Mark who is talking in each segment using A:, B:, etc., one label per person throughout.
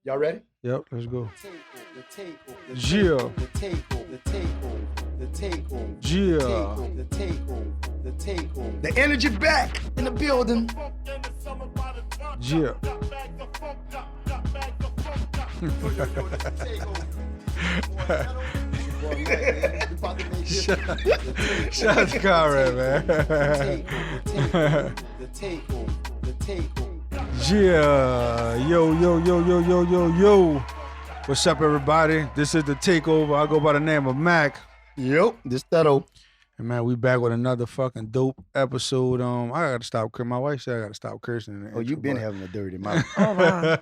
A: Y'all ready?
B: Yep, let's go.
A: Yeah. The energy back in the building.
B: Yeah. Shout out to Conrad, man. Yeah. Yo. What's up, everybody? This is The Takeover. I go by the name of Mac.
A: Yep, this Theto.
B: And man, we back with another fucking dope episode. I gotta stop cursing. My wife said I gotta stop cursing.
A: Oh, you've been having a dirty mouth.
C: Oh, wow.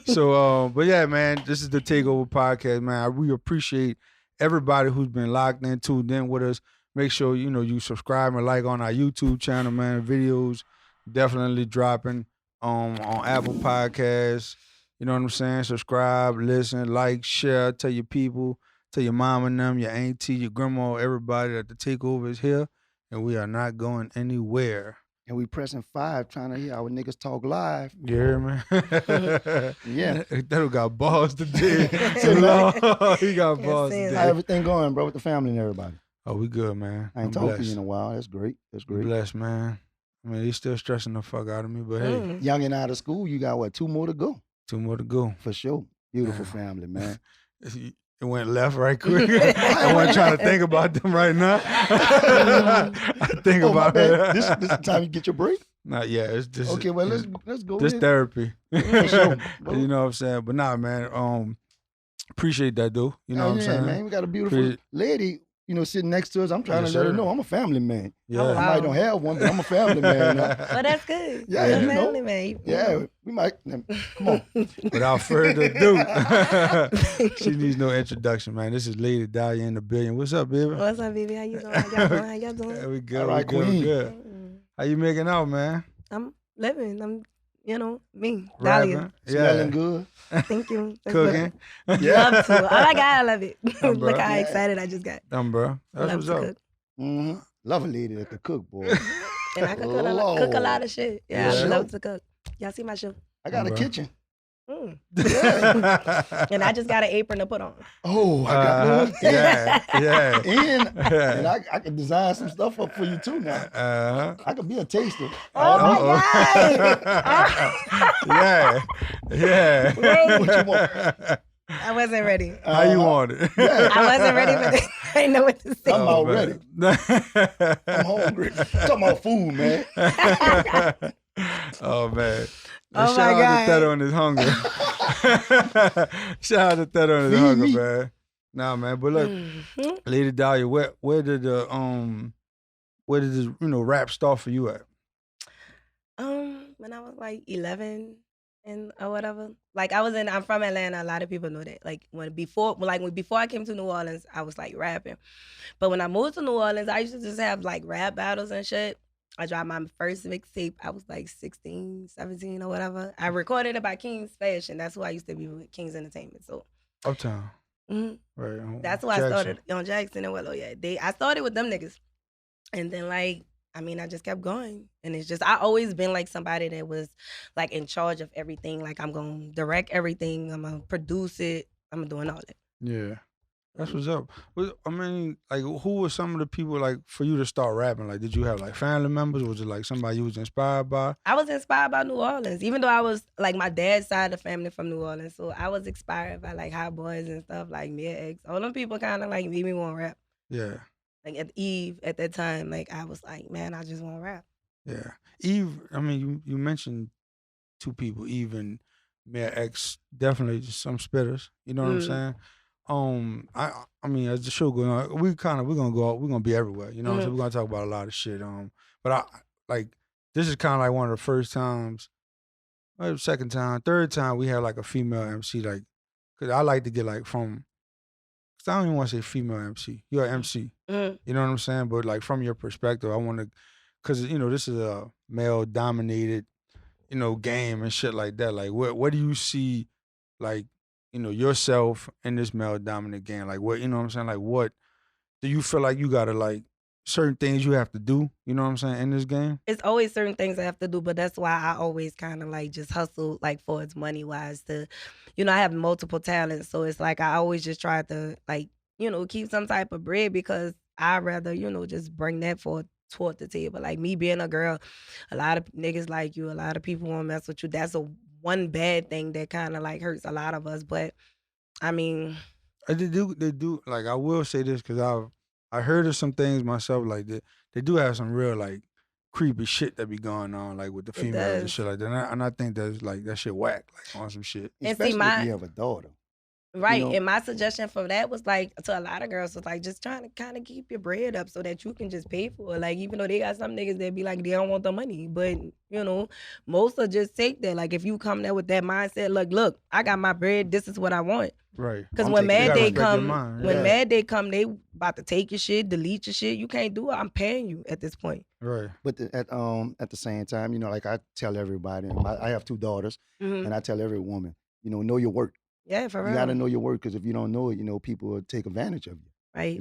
B: So, but yeah, man, this is The Takeover Podcast, man. We appreciate everybody who's been locked in, tuned in with us. Make sure, you subscribe and like on our YouTube channel, man. Videos definitely dropping on Apple Podcasts. You know what I'm saying? Subscribe, listen, like, share, tell your people, tell your mom and them, your auntie, your grandma, everybody that The Takeover is here, and we are not going anywhere.
A: And we pressing 5 trying to hear our niggas talk live.
B: You hear me?
A: Yeah.
B: That got balls today. He got balls today.
A: How everything going, bro, with the family and everybody?
B: Oh, we good, man.
A: I ain't talked to you in a while. That's great. That's great.
B: Blessed, man. I mean, he's still stressing the fuck out of me, but hey.
A: Young and out of school, you got what, 2 more to go?
B: 2 more to go.
A: For sure. Beautiful family, man.
B: It went left right quick. I wasn't trying to think about them right now. I think about it.
A: This is the time you get your break?
B: Not yet. It's just
A: okay, well, let's go.
B: This
A: ahead.
B: therapy.
A: For sure.
B: You know what I'm saying? But nah, man, appreciate that, dude. You know what I'm saying?
A: Man, we got a beautiful lady, sitting next to us. I'm trying to let her know I'm a family man.
B: Yeah.
A: I might don't have one, but I'm a family man.
C: Well, that's good.
A: Yeah,
C: You're
A: you
C: a
A: know.
C: family man.
A: Yeah, we might. Come on.
B: Without further ado, she needs no introduction, man. This is Lady Dahlia in the building. What's up, baby?
C: What's up, baby? How you doing? How y'all doing?
B: Yeah, we good.
A: All right,
B: we good.
A: queen.
B: We good. How you making out, man?
C: I'm living. I'm, me,
B: Rapping?
C: Dahlia.
A: Smelling good.
C: Thank you. That's
B: Cooking?
C: good. Love to. Oh my God, I love it.
B: bro.
C: Look how
A: Yeah.
C: excited I just got.
B: Bro. That's
C: Love
B: what's
C: to
B: up.
C: cook.
A: Mm-hmm. Love a lady that can cook, boy.
C: And I cook a
A: Lord.
C: lot of shit. Yeah,
B: Yeah.
C: I love to cook. Y'all see my show?
A: I got a
B: Bro.
A: kitchen.
C: And I just got an apron to put on.
A: Oh, I got one.
B: Yeah.
A: And I can design some stuff up for you too now. I could be a taster.
C: Oh my God.
B: Yeah.
A: What you want?
C: I wasn't ready.
B: How you want it?
A: Yeah.
C: I wasn't ready for this. I didn't know what to say.
A: I'm
B: Oh,
A: already.
B: man.
A: I'm hungry. Talking about food, man.
B: Oh, man.
C: Oh,
B: Shout
C: my
B: out
C: God.
B: to Theto on his hunger. Shout out to Theto on his
A: Feed
B: hunger,
A: me.
B: man. Nah, man. But look,
C: Mhm.
B: Lady Dahlia, where did this rap start for you at?
C: When I was like 11 and or whatever, like I'm from Atlanta. A lot of people know that. Like before I came to New Orleans, I was like rapping. But when I moved to New Orleans, I used to just have like rap battles and shit. I dropped my first mixtape. I was like 16, 17 or whatever. I recorded it by King's Fashion. That's who I used to be with, King's Entertainment. So
B: Uptown.
C: mhm.
B: Right. on
C: That's who I
B: Jackson.
C: started on Jackson and Willow. Yeah, I started with them niggas, and then I just kept going, and it's just I always been like somebody that was like in charge of everything. Like I'm gonna direct everything. I'm gonna produce it. I'm doing all that.
B: Yeah. That's what's up. I mean, like, who were some of the people, like, for you to start rapping? Like, did you have, like, family members? Was it, like, somebody you was inspired by?
C: I was inspired by New Orleans, even though I was like my dad's side of the family from New Orleans. So I was inspired by like Hot Boys and stuff like Mia X. All them people kind of like made me want to rap.
B: Yeah.
C: Like at Eve at that time, like I was like, man, I just want to rap.
B: Yeah. Eve, I mean, you mentioned 2 people, Eve and Mia X, definitely just some spitters. You know what I'm saying? I mean, as the show going on, we're gonna be everywhere. You know what I'm saying? We're gonna talk about a lot of shit. But this is kind of like one of the first times, or second time, third time we had like a female MC, like, cause I like to get like cause I don't even want to say female MC. You're an MC.
C: Mhm.
B: You know what I'm saying? But like from your perspective, I want to, cause this is a male dominated, game and shit like that. Like, what do you see, like, yourself in this male dominant game? Like, what, you know what I'm saying? Like, what do you feel like you gotta like certain things you have to do, you know what I'm saying, in this game?
C: It's always certain things I have to do, but that's why I always kind of like just hustle like for its money wise to, I have multiple talents. So it's like I always just try to like, keep some type of bread because I'd rather, just bring that toward the table. Like me being a girl, a lot of niggas like you, a lot of people want to mess with you. That's one bad thing that kind of like hurts a lot of us. But I mean,
B: they do. Like I will say this because I heard of some things myself. Like they do have some real like creepy shit that be going on, like with the females and shit like that. And I think that's like that shit whack, like on some shit.
A: Especially if you have a daughter.
C: Right. And my suggestion for that was like to a lot of girls was like just trying to kind of keep your bread up so that you can just pay for it. Like even though they got some niggas that be like they don't want the money, but most will just take that. Like if you come there with that mindset, look, I got my bread. This is what I want.
B: Right.
C: Because when Mad Day come, they about to take your shit, delete your shit. You can't do it. I'm paying you at this point.
B: Right.
A: But at the same time, like I tell everybody, and I have 2 daughters, and I tell every woman, know your worth.
C: Yeah, for real.
A: You got to know your worth because if you don't know it, people will take advantage of you.
C: Right.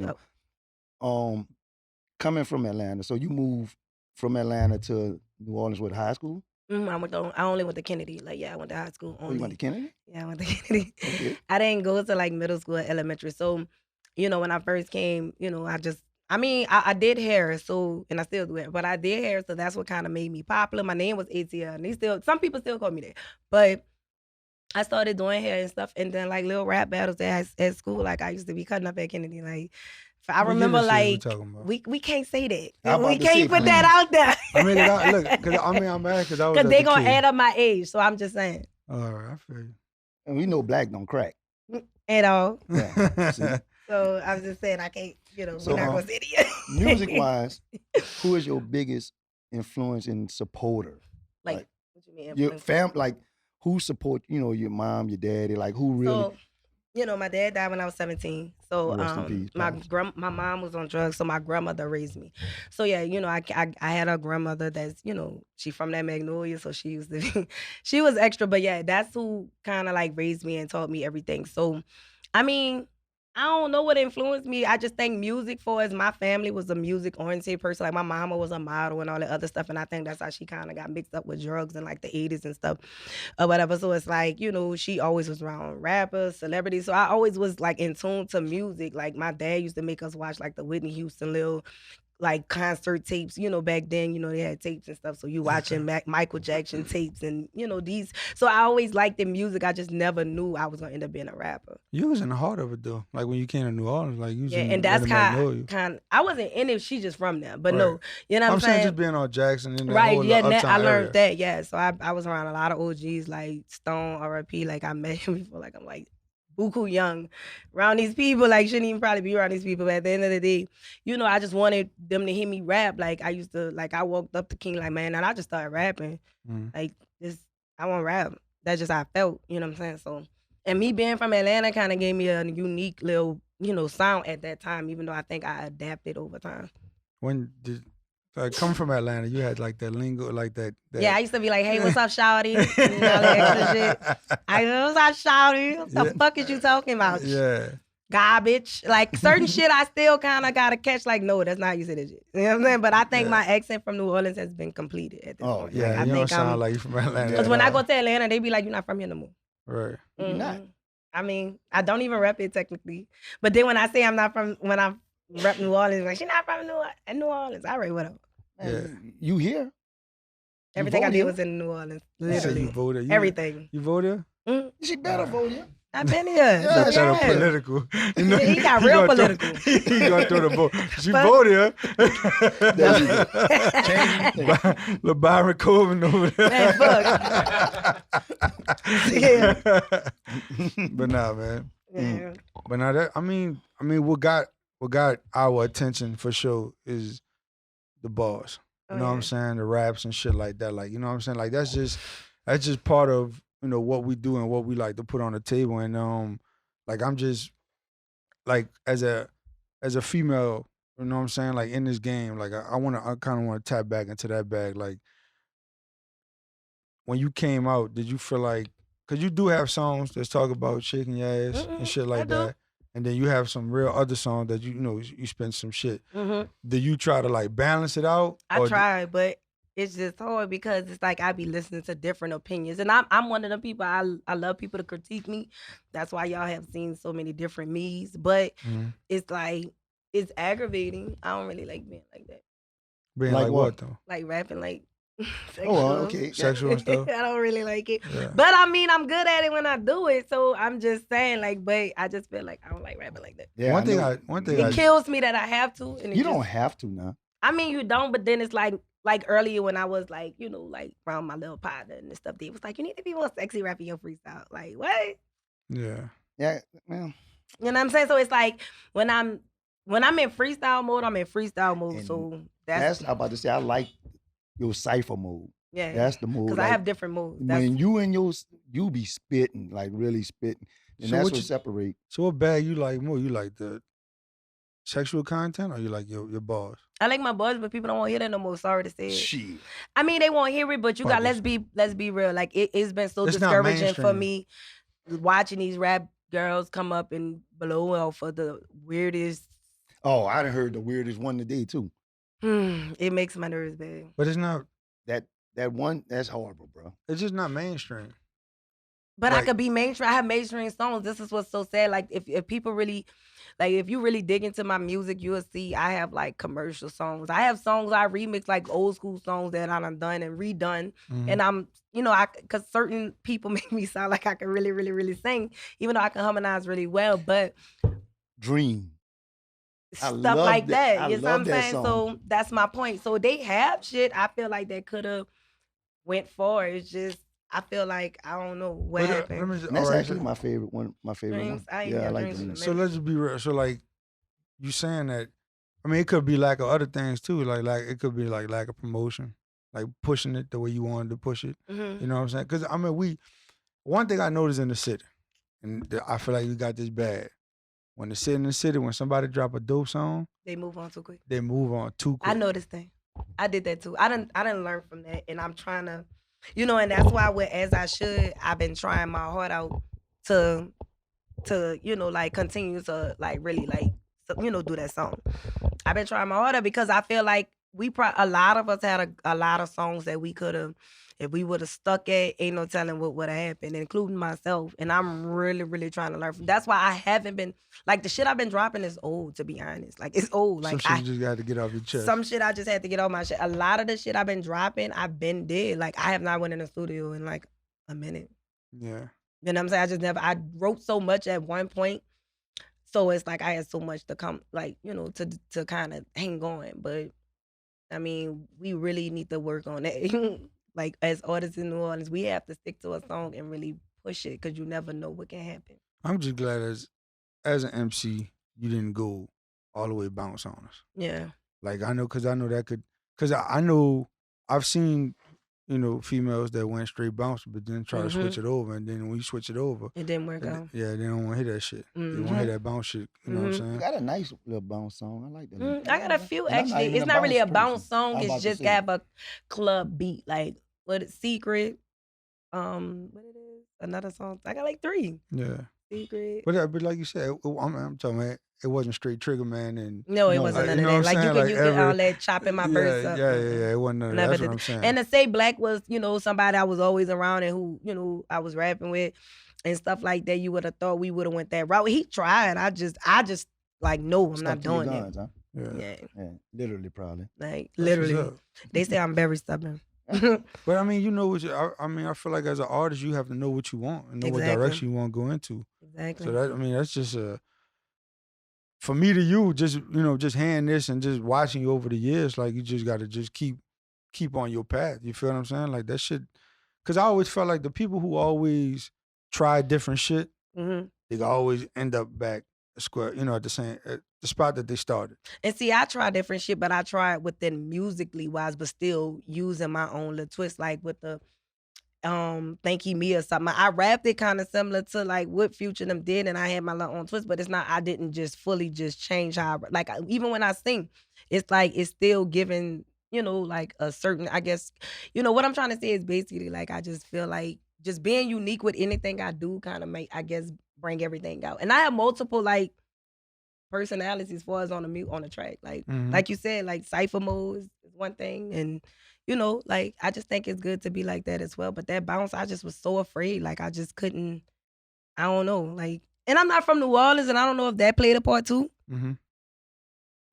A: Coming from Atlanta, so you moved from Atlanta to New Orleans with high school?
C: I only went to Kennedy. Like, I went to high school only.
A: Oh, you went to Kennedy?
C: Yeah, I went to Kennedy.
A: Okay.
C: I didn't go to like middle school or elementary. So, when I first came, I did hair, so, and I still do it, but I did hair, so that's what kind of made me popular. My name was ATL, and some people still call me that. But I started doing hair and stuff, and then like little rap battles at school. Like I used to be cutting up at Kennedy. Like I remember, like we can't say that. We can't put that out there.
B: I mean, look, I'm mad because I was
C: because they gonna add up my age. So I'm just saying.
B: All right, I feel you.
A: And we know black don't crack
C: at all.
A: Yeah.
C: So I'm just saying I can't. So, we're not gonna say it.
A: Music wise, who is your biggest influence and supporter?
C: Like what you mean?
A: Your fam, like. Who support, your mom, your daddy, like who really?
C: So, my dad died when I was 17. So
A: peace,
C: my mom was on drugs, so my grandmother raised me. So yeah, I had a grandmother that's, she from that Magnolia, so she used to be, she was extra, but yeah, that's who kind of like raised me and taught me everything. So, I mean, I don't know what influenced me. I just think music my family was a music-oriented person. Like, my mama was a model and all that other stuff, and I think that's how she kind of got mixed up with drugs in, like, the 80s and stuff or whatever. So it's like, she always was around rappers, celebrities. So I always was, like, in tune to music. Like, my dad used to make us watch, like, the Whitney Houston little like concert tapes, back then, they had tapes and stuff. So you watching Michael Jackson tapes and, these. So I always liked the music. I just never knew I was going to end up being a rapper.
B: You was in the heart of it, though. Like when you came to New Orleans, like you was in
C: and that's I wasn't in it. She just from there. But no, you know what I'm saying?
B: Just being on Jackson and
C: right, yeah, I learned
B: area.
C: that, yeah. So I was around a lot of OGs like Stone, R.I.P. Like I met him before, like I'm like, buku young around these people, like shouldn't even probably be around these people. But at the end of the day, I just wanted them to hear me rap. Like I used to, like I walked up to King like, man, and I just started rapping. Like this, I want to rap. That's just how I felt, you know what I'm saying? So, and me being from Atlanta kind of gave me a unique little, sound at that time, even though I think I adapted over time.
B: When did come from Atlanta, you had like that lingo, like that.
C: Yeah, I used to be like, hey, what's up, shawty? All that extra shit. I know, what's up, shawty? What the fuck is you talking about?
B: Yeah.
C: Garbage. Like certain shit I still kind of got to catch, like, no, that's not how you say that shit. You know what I'm saying? But I think my accent from New Orleans has been completed at this point.
B: Yeah,
C: like,
B: you don't sound like you from Atlanta.
C: Because when I go to Atlanta, they be like, you're not from here no more.
B: Right.
A: You're not.
C: I mean, I don't even rep it technically. But then when I say I'm not from, when I rep New Orleans, like, she's not from New Orleans. All right, whatever.
A: Yeah. You here?
C: Everything I did was in New Orleans. Literally.
B: You voted.
C: Everything.
B: You voted?
A: She better vote here.
C: I've been here.
B: Yeah, that's political.
C: He got real political.
B: He gonna throw the vote. She voted. LeBaron Corbin over there.
C: Man, fuck.
B: But nah, man.
C: Yeah.
B: But now that I mean, what got our attention for sure is the bars. You know what I'm saying? The raps and shit like that. Like, you know what I'm saying? Like that's just part of, what we do and what we like to put on the table. And like I'm just like as a female, you know what I'm saying? Like in this game, like I kind of want to tap back into that bag. Like when you came out, did you feel like, cause you do have songs that talk about shaking your ass and shit like that. and then you have some real other songs that you know you spend some shit.
C: Mm-hmm.
B: Do you try to like balance it out?
C: I try, but it's just hard because it's like I be listening to different opinions, and I'm one of them people. I love people to critique me. That's why y'all have seen so many different me's. But it's like it's aggravating. I don't really like being like that.
B: Being like what though?
C: Like rapping like
A: sexual. Oh, okay.
B: Sexual and stuff.
C: I don't really like it.
B: Yeah.
C: But I mean, I'm good at it when I do it. So I'm just saying, like, but I just feel like I don't like rapping like that.
A: Yeah,
B: one thing
C: it kills me that I have to. And
A: you don't have to now.
C: I mean, you don't, but then it's like earlier when I was like, you know, like around my little partner and stuff, they was like, you need to be more sexy rapping your freestyle. Like, what?
A: Yeah, well.
C: You know what I'm saying? So it's like when I'm in freestyle mode, I'm in freestyle mode. And so that's
A: I'm about to say, I like your cypher mode.
C: Yeah,
A: that's the mode.
C: Because I have different modes.
A: When you be spitting, like really spitting, and so that's what separate.
B: So what bag you like more? You like the sexual content, or you like your bars?
C: I like my bars, but people don't want to hear that no more. Sorry to say it.
A: Shit.
C: I mean, they won't hear it, but you got. Let's be real. Like it's been so discouraging for me watching these rap girls come up and blow off for the weirdest.
A: Oh, I done heard the weirdest one today too.
C: It makes my nerves bad.
B: But it's not
A: that one. That's horrible, bro.
B: It's just not mainstream.
C: But I could be mainstream. I have mainstream songs. This is what's so sad. Like if people really, like if you really dig into my music, you'll see I have like commercial songs. I have songs I remix like old school songs that I done and redone. And I'm, you know, because certain people make me sound like I can really, really, really sing, even though I can harmonize really well. But
A: Dream.
C: Stuff like that. You know what I'm saying? So that's my point. So they have shit I feel like that could have went for. It's just I feel like I don't know what happened.
A: That's actually my favorite one. My favorite
C: Dreams.
A: one. Yeah, I like Dreams.
B: So let's just be real. So like you saying that, I mean, it could be lack of other things too. Like it could be like lack of promotion, like pushing it the way you wanted to push it. You know what I'm saying? Because I mean, one thing I noticed in the city, and I feel like you got this bad. When it's in the city, when somebody drop a dope song,
C: they move on too quick.
B: They move on too quick.
C: I know this thing. I did that too. I didn't learn from that, and I'm trying to, you know, and that's why as I should, I've been trying my heart out to you know, like continue to like really like, you know, do that song. I've been trying my heart out because I feel like a lot of us had a lot of songs that we could have, if we would have stuck at, ain't no telling what would have happened, including myself. And I'm really, really trying to learn from. That's why I haven't been like the shit I've been dropping is old, to be honest. Like it's old. Like
B: some shit you just got to get off your chest.
C: Some shit I just had to get off my chest. A lot of the shit I've been dropping, I've been dead. Like I have not went in the studio in like a minute.
B: Yeah.
C: You know what I'm saying? I wrote so much at one point. So it's like I had so much to come, like, you know, to kind of hang on. But I mean, we really need to work on that. Like as artists in New Orleans, we have to stick to a song and really push it because you never know what can happen.
B: I'm just glad as an MC, you didn't go all the way bounce on us.
C: Yeah.
B: Like I know that could, because I know I've seen, you know, females that went straight bounce, but then try to switch it over, and then when you switch it over,
C: it didn't work out.
B: Yeah, they don't want to hear that shit. They want to hear that bounce shit. You know what I'm saying?
A: You got a nice little bounce song. I like that.
C: I got a few actually. It's not really a bounce song. It's just have a club beat. Like what is Secret? What it is? Another song. I got like 3.
B: Yeah.
C: Secret.
B: But like you said, I'm talking about it wasn't straight Trigger Man and
C: no, it wasn't none of that. Like you can all that chopping my verse up.
B: Yeah. It wasn't none of that. That's what I'm saying.
C: And to say Black was, you know, somebody I was always around and who, you know, I was rapping with and stuff like that. You would have thought we would have went that route. He tried. I just like no, I'm not doing it.
A: Huh?
B: Yeah,
A: literally, probably.
C: Like literally, they say I'm very stubborn.
B: But I mean, you know what? I feel like as an artist, you have to know what you want and know what direction you want to go into.
C: Exactly.
B: So that's just for me to you, just hearing this and just watching you over the years, like you just got to just keep on your path. You feel what I'm saying? Like that shit. Because I always felt like the people who always try different shit, they always end up back square, you know, at the spot that they started.
C: And see, I try different shit, but I tried within musically wise, but still using my own little twist, like with the Thank He Me or something. I rapped it kind of similar to like what Future them did, and I had my little own twist, but it's not, I didn't just fully just change how like even when I sing, it's like it's still giving, you know, like a certain, I guess, you know, what I'm trying to say is basically like I just feel like just being unique with anything I do kind of make, I guess, bring everything out. And I have multiple like personalities as far as on the track. Like
B: Mhm.
C: like you said, like cypher mode is one thing, and you know, like I just think it's good to be like that as well. But that bounce, I just was so afraid. Like I just couldn't. I don't know. Like, and I'm not from New Orleans, and I don't know if that played a part too.
B: Mm-hmm.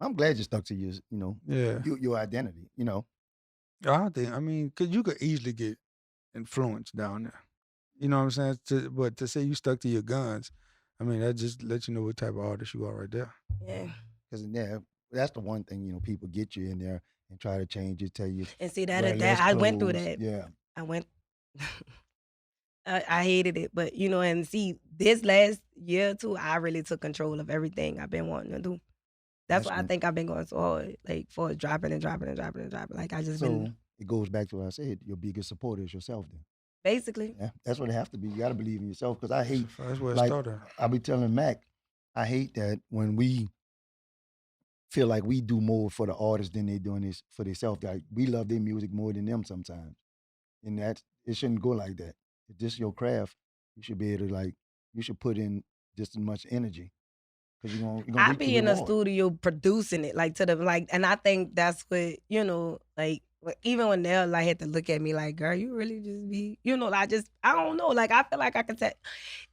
A: I'm glad you stuck to
B: Yeah.
A: your identity.
B: I mean, cause you could easily get influenced down there. You know what I'm saying? But to say you stuck to your guns, I mean, that just lets you know what type of artist you are right there.
C: Yeah.
A: Because that's the one thing, people get you in there and try to change it, tell you.
C: And see
A: wear
C: that
A: less
C: I went through
A: clothes.
C: that.
A: Yeah.
C: I went. I hated it, but and see, this last year or two, I really took control of everything I've been wanting to do. That's why I
A: good.
C: think I've been going so hard, like for dropping and dropping and dropping and dropping. Like I just
A: So
C: been
A: it goes back to what I said. Your biggest supporter is yourself. Then
C: basically.
A: yeah, that's what it has to be. You got to believe in yourself. Because I hate,
B: That's where it
A: like
B: started.
A: I be telling Mac, I hate that when we feel like we do more for the artist than they doing this for themselves. Like we love their music more than them sometimes, and it shouldn't go like that. If this your craft, you should be able to you should put in just as much energy because you're gonna
C: I
A: reap
C: be
A: the
C: in the
A: reward.
C: studio producing it, like to the and I think that's what even when they'll had to look at me like, girl, you really just be, I don't know, like I feel like I could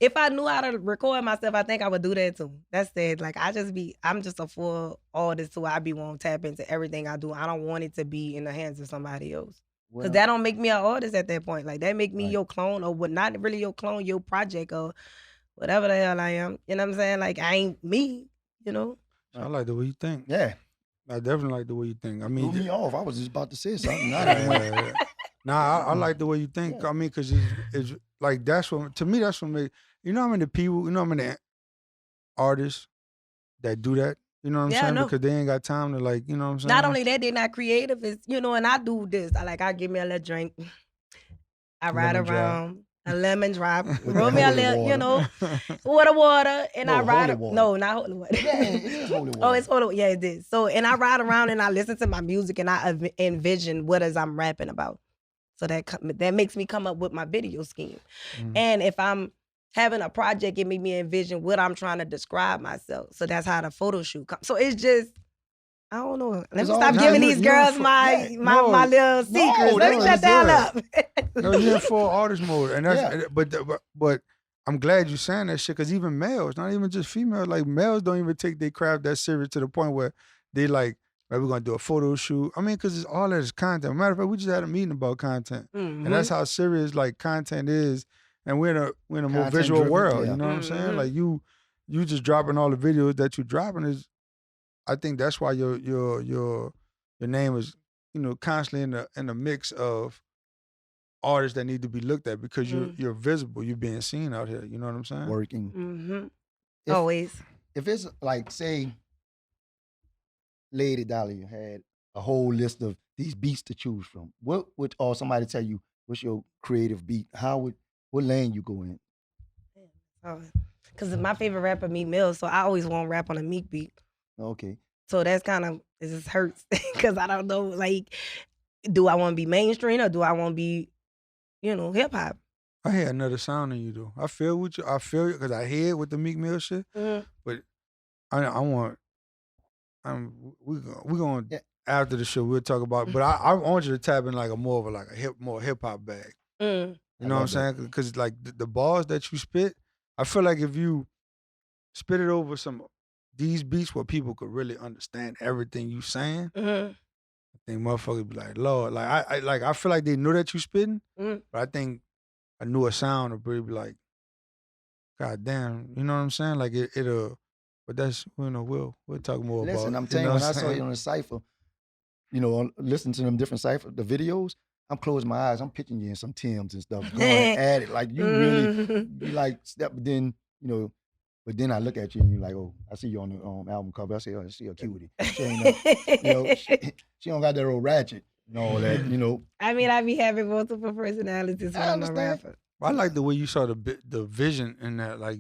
C: if I knew how to record myself, I think I would do that too. That's it. Like I'm just a full artist, so I be wanting to tap into everything I do. I don't want it to be in the hands of somebody else. Because that don't make me an artist at that point. Like that make me your clone, or what? Not really your clone, your project, or whatever the hell I am. You know what I'm saying? Like I ain't me.
B: I like the way you think.
A: Yeah.
B: I definitely like the way you think. I mean,
A: threw me off. I was just about to say something.
B: I like the way you think.
A: Yeah.
B: I mean, because it's like that's what to me that's what make how many people how many artists that do that. You know what I'm
C: Yeah, I
B: saying?
C: know.
B: Because they ain't got time to you know what I'm saying?
C: Not only that, they're not creative. It's and I do this. I give me a little drink. I ride
A: Lemon drop.
C: around. A lemon drop.
A: With
C: Roll
A: that
C: me a
A: holy
C: little,
A: water.
C: water, and
A: No,
C: I ride.
A: holy water.
C: No, not holy water.
A: Yeah, it is holy
C: Oh,
A: water.
C: it's holy. Yeah, it is. So, and I ride around and I listen to my music and I envision what is I'm rapping about. So that makes me come up with my video scheme.
B: Mhm.
C: And if I'm having a project, it make me envision what I'm trying to describe myself. So that's how the photo shoot comes. So it's just, I don't know. Let me
A: It's
C: stop
A: all-
C: giving
A: Nah,
C: these
A: you-
C: girls
A: you-
C: my
A: yeah.
C: my little secrets. Let me
B: no,
C: shut
B: it's
C: down
B: good.
C: up.
B: No, you're in full artist mode, and that's
A: Yeah.
B: but I'm glad you saying that shit because even males, not even just females, like males don't even take their craft that serious to the point where they like, right, we're gonna do a photo shoot. I mean, because it's all that is content. Matter of fact, we just had a meeting about content, and that's how serious like content is. And we're in a more
A: Content
B: visual
A: driven,
B: world.
A: yeah.
B: You know what I'm saying?
C: Mhm.
B: Like you just dropping all the videos that you dropping is. I think that's why your name is constantly in the mix of artists that need to be looked at because you're visible, you're being seen out here. You know what I'm saying?
A: Working.
C: Mm-hmm.
A: If-
C: Always.
A: If it's like, say, Lady Dahlia had a whole list of these beats to choose from, what would, or somebody tell you what's your creative beat? What lane you go in?
C: Because my favorite rapper, Meek Mill, so I always want to rap on a Meek beat.
A: Okay.
C: So that's kind of, it just hurts because I don't know, like, do I want to be mainstream or do I want to be, hip hop?
B: I hear another sound in you though. I feel with you. I feel it because I hear it with the Meek Mill shit.
C: Mhm.
B: But I want. We're going
A: Yeah.
B: after the show. We'll talk about. But I want you to tap in like a more of a more hip hop bag.
C: Mm.
B: You know what I'm saying? Because like the bars that you spit, I feel like if you spit it over these beats where people could really understand everything you saying,
C: Mhm.
B: I think motherfuckers be like, Lord, like I feel like they know that you spitting,
C: Mhm.
B: but I think a newer sound would really be like, God damn, you know what I'm saying? Like it'll, but that's we'll talk more about.
A: Listen, I'm
B: you
A: telling
B: know
A: you, when
B: what
A: I
B: I'm
A: saw
B: saying?
A: you on the cipher, listen to them different cipher, the videos, I'm closing my eyes, I'm picturing you in some Timbs and stuff, going at it. Like you really,
C: Mhm.
A: you like step, but then, but then I look at you and you're like, oh, I see you on the album cover. I say, oh, she a cutie. She ain't she don't got that old ratchet and all that,
C: I mean, I be having multiple personalities when
A: I
C: I'm a
A: understand.
C: rapper.
B: I like the way you saw the vision in that, like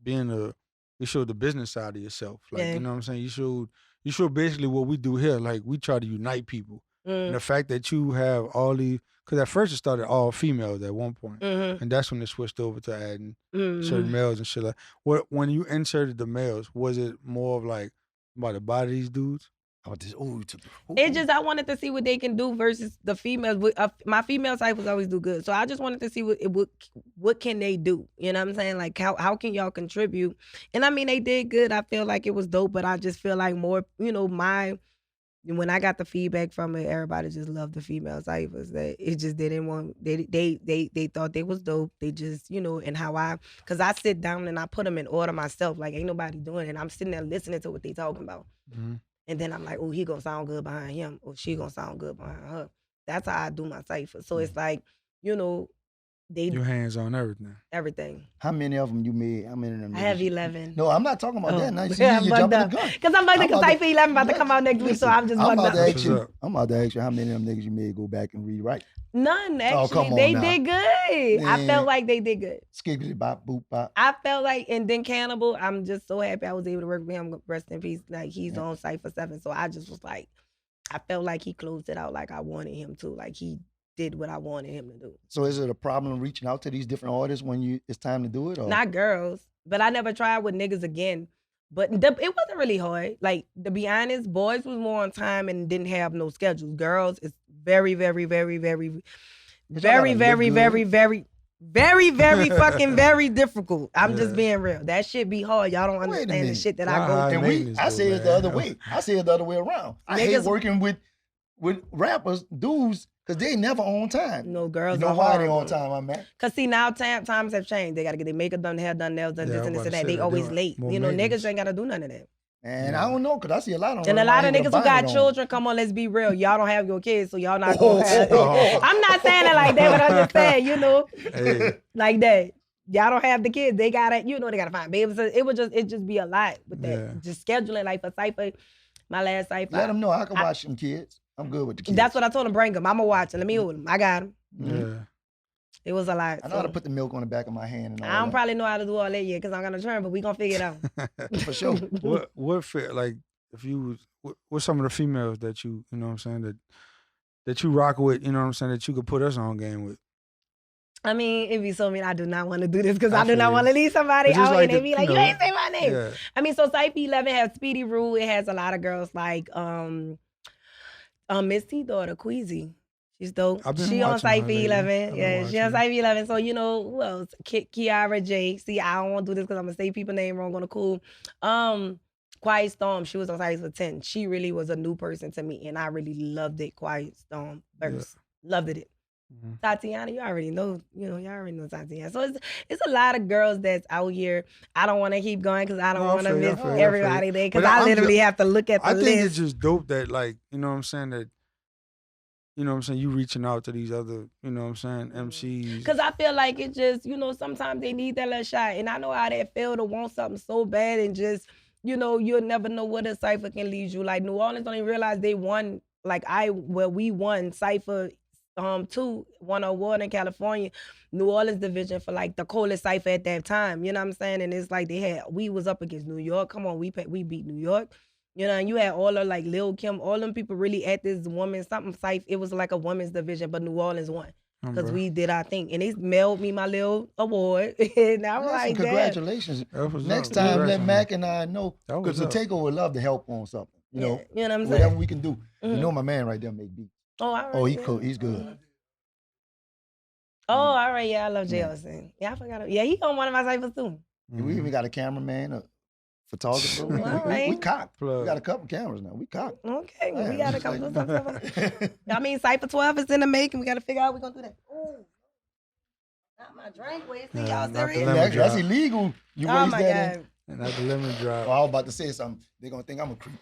B: being you showed the business side of yourself. Like,
C: Yeah.
B: you know what I'm saying? You showed basically what we do here. Like we try to unite people. And the fact that you have all these, because at first it started all females at one point,
C: Mm-hmm.
B: and that's when it switched over to adding
C: Mm-hmm.
B: certain males and shit. Like, when you inserted the males, was it more of like about the body of these dudes?
C: It just I wanted to see what they can do versus the females. My female cyphers always do good, so I just wanted to see what can they do. You know what I'm saying? Like how can y'all contribute? And I mean they did good. I feel like it was dope, but I just feel like more. You know, when I got the feedback from it, everybody just loved the female ciphers. That it just didn't want. They thought they was dope. They just and because I sit down and I put them in order myself. Like ain't nobody doing it. And I'm sitting there listening to what they talking about.
B: Mm-hmm.
C: And then I'm like, oh, he gonna sound good behind him, or she gonna sound good behind her. That's how I do my cipher. So it's like, they
B: Your hands on everything.
C: everything.
A: How many of them you made? How many of them?
C: I have 11.
A: No, I'm not talking about that. Now, see,
C: Yeah,
A: you
C: bugged
A: jumping
C: up.
A: the gun.
C: Because I'm bugged because Cipher 11 about to come out next week, so I'm just
A: I'm
C: bugged
A: about to
C: up.
A: ask you.
B: What's up?
A: I'm about to ask you how many of them niggas you made go back and rewrite.
C: None,
A: Oh,
C: actually.
A: come on
C: They
A: now.
C: did good. I
A: Man.
C: felt like they did good.
A: Skibbity bop boop bop.
C: I felt like, and then Cannibal, I'm just so happy I was able to work with him. Rest in peace. Like, he's on Cypher 7, so I just was like, I felt like he closed it out like I wanted him to. Like, he did what I wanted him to do.
A: So is it a problem reaching out to these different artists when it's time to do it? Or?
C: Not girls, but I never tried with niggas again. But it wasn't really hard. Like, to be honest, boys was more on time and didn't have no schedules. Girls is very, very, very, very, very, very, very, very, very fucking very difficult. I'm just being real. That shit be hard. Y'all don't understand the shit that I go through.
A: And I say it the other way. I say it the other way around. I hate working with rappers, dudes, because they never on time.
C: No, girls
A: You know
C: are
A: why
C: hard.
A: they on time, my man?
C: Because see, now times have changed. They got to get their makeup done, hair done, nails done, this and this and that. They always late. Niggas ain't got to do none of that.
A: And I don't know, because I see a lot of them.
C: And a lot of niggas who got children, come on, let's be real. Y'all don't have your kids, so y'all not going to have I'm not saying it like that, but I'm just saying, like that. Y'all don't have the kids. They got to, they got to find babies. It just be a lot with that.
B: Yeah.
C: Just scheduling, like for Cypher, my last Cypher.
A: Let them know I can watch them kids. I'm good with the kids.
C: That's what I told him, bring them. I'm going to watch them. Let me hold them. I got them.
B: Yeah.
C: It was a lot.
A: I know how to put the milk on the back of my hand and all
C: I don't
A: that.
C: probably know how to do all that yet because I'm going to turn, but we going to figure it out.
A: For sure.
B: What fit, like, if you was, what's some of the females that you know what I'm saying, that you rock with, you know what I'm saying, that you could put us on game with?
C: I mean, it be so mean. I do not want to do this because
B: I
C: I do not
B: feel
C: want to leave somebody
B: It's just
C: out
B: like
C: and they
B: the-
C: be like,
B: you
C: you
B: know,
C: ain't say my name.
B: Yeah.
C: I mean, so Cypher 11 has Speedy Rule. It has a lot of girls like Miss T daughter, Queasy. She's dope.
B: I've been
C: She on
B: watching her
C: Cypher
B: lately.
C: 11.
B: I've
C: Yeah,
B: been
C: she on
B: watching.
C: Cypher 11. So, who else? Kiara J. See, I don't want to do this because I'm going to say people's name wrong on the cool. Quiet Storm, she was on Cypher 10. She really was a new person to me, and I really loved it. Quiet Storm verse. Loved it.
B: Mm-hmm.
C: Tatiana, you already know, y'all already know Tatiana. So it's a lot of girls that's out here. I don't want to keep going because I don't
B: No, I
C: want to
B: feel you, I
C: miss
B: feel you, I feel
C: everybody
B: you.
C: there because
B: But
C: I
B: I'm
C: literally
B: just-
C: have to look at the
B: I
C: list.
B: think it's just dope that, like, you know what I'm saying, that, you know what I'm saying, you reaching out to these other, you know what I'm saying, MCs.
C: Because I feel like it just, sometimes they need that little shot. And I know how that feel to want something so bad and just, you'll never know what a Cypher can lead you. Like, New Orleans don't even realize they won, we won Cypher 2, won an award in California, New Orleans division for, like, the coldest Cypher at that time. You know what I'm saying? And it's like we was up against New York. Come on, we beat New York. And you had all of, like, Lil Kim, all them people really at this women's something Cypher. It was like a women's division, but New Orleans won. Because we did our thing. And they mailed me my little award. And I'm like,
A: congratulations. Next
B: up.
A: time, let
B: Congrats,
A: Mac and I know.
B: That
A: Because
B: was
A: the
B: up.
A: TakeOver would love to help on something. You know
C: what I'm saying?
A: whatever we can do. You
C: Mhm.
A: know my man right there make beats.
C: Oh, all right.
A: Oh, he
C: yeah.
A: cool. He's good.
C: Oh, all right. Yeah, I love Jailson. Yeah, I forgot. Yeah, he on one of my Cyphers too.
A: We even got a cameraman, a photographer. We
C: right.
A: cocked.
B: Plug.
A: We got a couple cameras now. We cocked.
C: Okay, well, we
A: Yeah,
C: got a
A: it's
C: couple
A: like-
C: of stuff. I mean, Cypher 12 is in the making. We got to figure out how we're going to do that. Ooh. Not my drink. Wait, see,
B: Yeah,
C: y'all
B: not the
C: serious?
B: lemon
A: That's
B: drop.
A: illegal. You
C: Oh,
A: waste
C: my
A: that.
C: God.
B: And not the lemon drop.
A: Oh, I was about to say something. They're gonna think I'm a creep.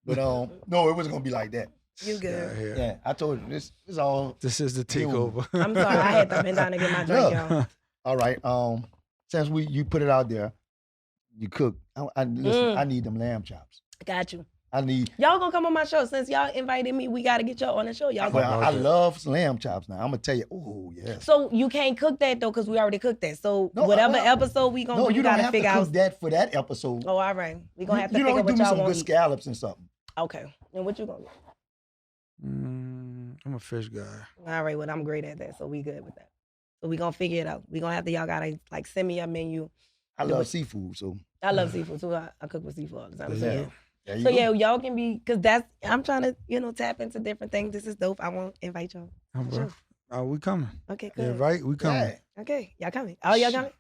A: But no, it wasn't gonna be like that.
C: You good.
B: Yeah.
A: Yeah, I told you this is all.
B: This is the
A: You.
B: takeover.
C: I'm sorry. I had to bend down and get my drink, y'all.
A: All right. Since you put it out there, you cook. Listen, I need them lamb chops.
C: Got you.
A: I need.
C: Y'all going to come on my show. Since y'all invited me, we got to get y'all on the show. Y'all
A: Well,
C: gonna...
A: I love lamb chops now. I'm gonna tell you. Oh yes.
C: So you can't cook that, though, because we already cooked that. So
A: No,
C: whatever
A: well,
C: episode we going to
A: No,
C: do,
A: you
C: you
A: don't
C: got to
A: have to
C: figure
A: cook
C: out.
A: that for that episode.
C: Oh, all right. We're going to have to
A: you
C: figure
A: don't
C: what
A: do me
C: y'all
A: some
C: want
A: good
C: to eat.
A: scallops and something.
C: Okay. And what you going to do?
B: I'm a fish guy.
C: All right, well, I'm great at that, so we good with that. So we gonna figure it out. We gonna have to, y'all gotta like send me a menu.
A: I love seafood, so
C: I love seafood too. I cook with seafood all the time.
B: There you
C: So,
B: go.
C: so yeah, y'all can be, cause I'm trying to, tap into different things. This is dope. I won't invite y'all.
B: Bro. We coming.
C: Okay, good.
B: Yeah, right? We coming.
A: Yeah.
C: Okay, y'all coming. Oh, y'all coming?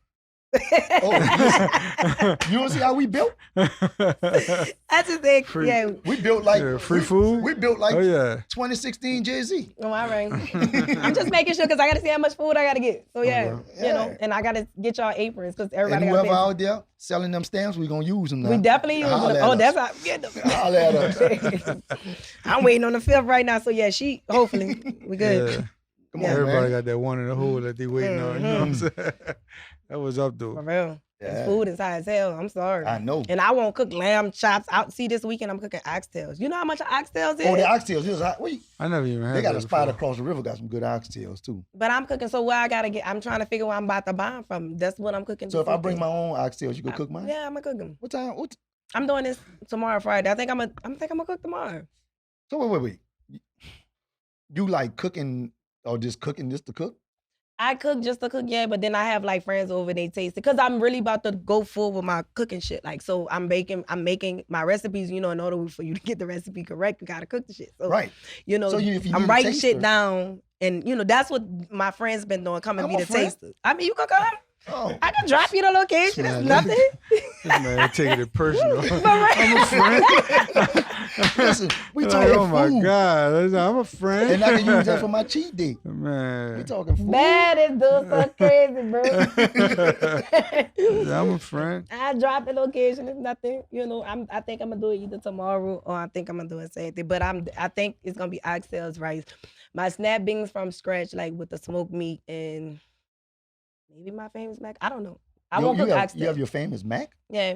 A: Oh, you want to see how we built?
C: That's just it.
B: Free.
C: Yeah.
A: We built like
B: free food.
A: We built like
B: Oh yeah.
A: 2016 Jay-Z.
C: Oh, all right. I'm just making sure because I got to see how much food I got to get. So yeah,
A: Yeah.
C: and I got to get y'all aprons because
A: And
C: everybody got
A: whoever
C: to
A: out there selling them stamps, we gonna use them now.
C: We definitely use them.
A: Holla at
C: Oh,
A: us.
C: that's how get them.
A: Holla at us.
C: I'm waiting on the 5th right now. So yeah, hopefully we good.
B: Yeah.
A: Come on,
B: Everybody
A: man.
B: got that one in the hole that they waiting on. You know what I'm saying? That was up
C: For
B: though.
C: real.
A: Yeah.
C: This food is high as hell. I'm sorry.
A: I know.
C: And I won't cook lamb chops out. See, this weekend I'm cooking oxtails. You know how much oxtails is?
A: Oh, the oxtails.
B: I never even had
A: They got
B: that
A: a spot
B: before.
A: across the river. Got some good oxtails too.
C: But I'm cooking, so where I gotta get? I'm trying to figure where I'm about to buy them from. That's what I'm cooking.
A: So
C: this
A: if I bring
C: weekend.
A: my own oxtails, you can cook mine.
C: Yeah, I'm gonna cook them.
A: What time?
C: I'm doing this tomorrow, Friday. I think I'm gonna cook tomorrow.
A: So wait. You like cooking or just cooking just to cook?
C: I cook just to cook, yeah, but then I have like friends over, they taste it. Cause I'm really about to go full with my cooking shit. Like, so I'm making my recipes, in order for you to get the recipe correct, you gotta cook the shit. So,
A: Right. So if you
C: I'm
A: need a
C: writing shit
A: taster-
C: down and that's what my friends been doing, coming
A: I'm
C: be
A: a
C: the
A: friend.
C: taster. I mean, you can come.
A: Oh.
C: I can drop you the location. It's
B: Man,
C: nothing.
B: This man taking it personal.
C: right.
B: I'm a friend.
A: Listen, we
B: Like,
A: talking
B: oh my
A: food.
B: God, I'm a friend.
A: And I can use that for my cheat day.
B: Man.
A: We talking food.
C: That is doing so crazy, bro.
B: I'm a friend.
C: I dropped the location. It's nothing. I think I'm gonna do it either tomorrow or I think I'm gonna do it Saturday. But I think it's gonna be oxtails rice. My snap beans from scratch, like with the smoked meat and maybe my famous mac. I don't know. I won't cook oxtails.
A: You have your famous mac?
C: Yeah.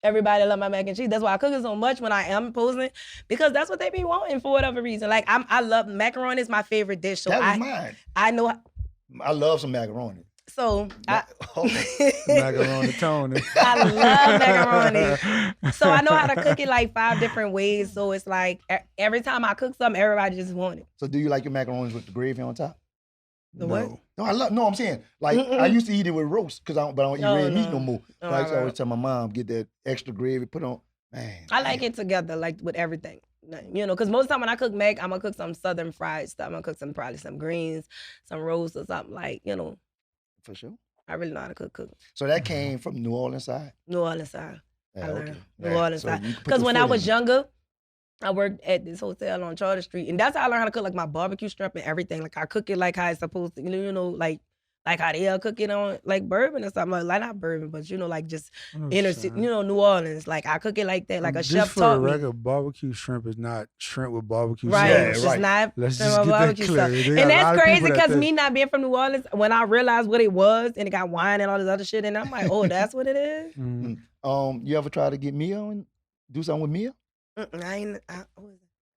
C: Everybody love my mac and cheese. That's why I cook it so much when I am posing, because that's what they be wanting for whatever reason. Like I love macaroni is my favorite dish. So
A: That was mine.
C: I know.
A: I love some macaroni.
C: So
B: Macaroni Tony.
C: I love macaroni. So I know how to cook it like 5 different ways. So it's like every time I cook something, everybody just want it.
A: So do you like your macaronis with the gravy on top?
C: The what?
A: No, I'm saying, like, I used to eat it with roast, but I don't eat red meat no more.
C: Oh,
A: But I used to
C: right.
A: always tell my mom, get that extra gravy, put on, man.
C: I like it together, like with everything. Because most of the time when I cook mac, I'm going to cook some southern fried stuff. I'm going to cook probably some greens, some roast or something like,
A: For sure.
C: I really know how to cook.
A: So that came from New Orleans side?
C: New Orleans side.
A: Yeah,
C: I learned
A: okay.
C: New
A: Yeah,
C: Orleans
A: so
C: side.
A: you can put
C: Because
A: your
C: when I
A: foot
C: was
A: in it.
C: younger, I worked at this hotel on Charter Street, and that's how I learned how to cook like my barbecue shrimp and everything. Like I cook it like how it's supposed to, like how they'll cook it on like bourbon or something, like not bourbon, but like just inner city, New Orleans. Like I cook it like that, like a
B: Just
C: chef
B: for
C: taught
B: the
C: me.
B: record, barbecue shrimp is not shrimp with barbecue
C: Right,
A: Yeah,
B: sauce.
C: it's
A: right.
C: not
B: Let's
C: shrimp
B: just
C: or
B: get that
C: barbecue
B: clear.
C: sauce.
B: They got
C: And
B: a lot
C: that's
B: of
C: crazy
B: people that
C: because
B: think-
C: me not being from New Orleans, when I realized what it was and it got wine and all this other shit, and I'm like, oh, that's what it is?
B: Mhm.
A: You ever try to get Mia and do something with Mia?
C: What was it?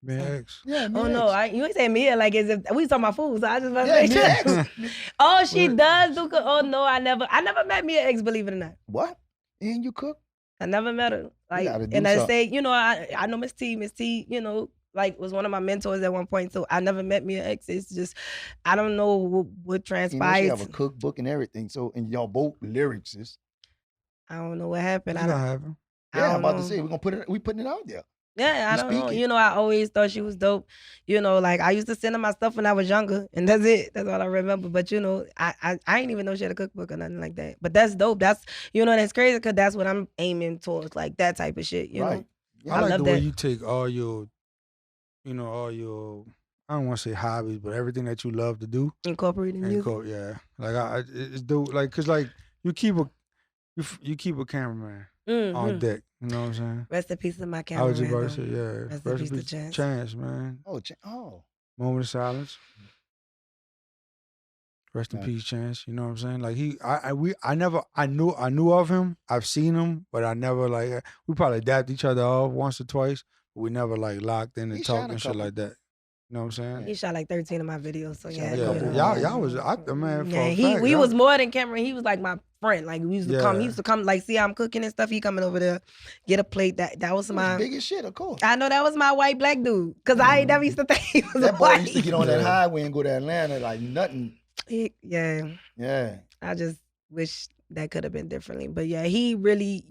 B: Man, X.
A: Yeah,
C: Oh no, you ain't say Mia like as if we talking about food, so I just want to
A: Yeah,
C: make
A: Mia
C: sure.
A: X.
C: Oh, she does do cook. Oh no, I never met Mia X, believe it or not.
A: What? And you cook?
C: I never met her. Like,
A: gotta do
C: and I
A: something.
C: say, I know Miss T, like was one of my mentors at one point. So I never met Mia X. It's just, I don't know what
A: She
C: transpired.
A: have a cookbook and everything. So, and y'all both lyricists.
C: I don't know what happened.
B: It's
C: I
B: not
C: don't,
B: happening.
C: I
A: Yeah, I'm
C: don't
A: about
C: know.
A: to say, we putting it out there.
C: Yeah, I
A: You
C: don't know.
A: speak it.
C: I always thought she was dope. Like I used to send her my stuff when I was younger, and that's it. That's all I remember. But I ain't even know she had a cookbook or nothing like that. But that's dope. That's that's crazy because that's what I'm aiming towards, like that type of shit.
A: Right.
B: I like
C: love
B: the way
C: that.
B: you take all your, all your, I don't want to say hobbies, but everything that you love to do.
C: Incorporating
B: And
C: music.
B: yeah, like it's dope. Like, cause like you keep a cameraman on
C: Mhm.
B: deck. You know what I'm saying?
C: Rest in peace to my
B: I
C: camera.
B: was just about to say, yeah.
C: Rest in peace to Chance.
B: Chance, man.
A: Oh.
B: Moment of silence. Rest in
A: Right.
B: peace, Chance. You know what I'm saying? Like I knew of him. I've seen him, but I never we probably dapped each other off once or twice, but we never locked in and
A: He shot
B: talked
A: a
B: and shit
A: couple.
B: like that. You know what I'm saying?
C: He shot like 13 of my videos, so yeah.
B: Y'all was out there, man.
C: We was more than camera. He was like my friend. Like we used to come. He used to come. Like see how I'm cooking and stuff. He coming over there, get a plate. That was my
A: big as shit, of course.
C: I know that was my white black dude, cause I ain't never used to think he was
A: that boy
C: white.
A: used to get on that highway and go to Atlanta like nothing.
C: Yeah. I just wish that could have been differently, but yeah, he really,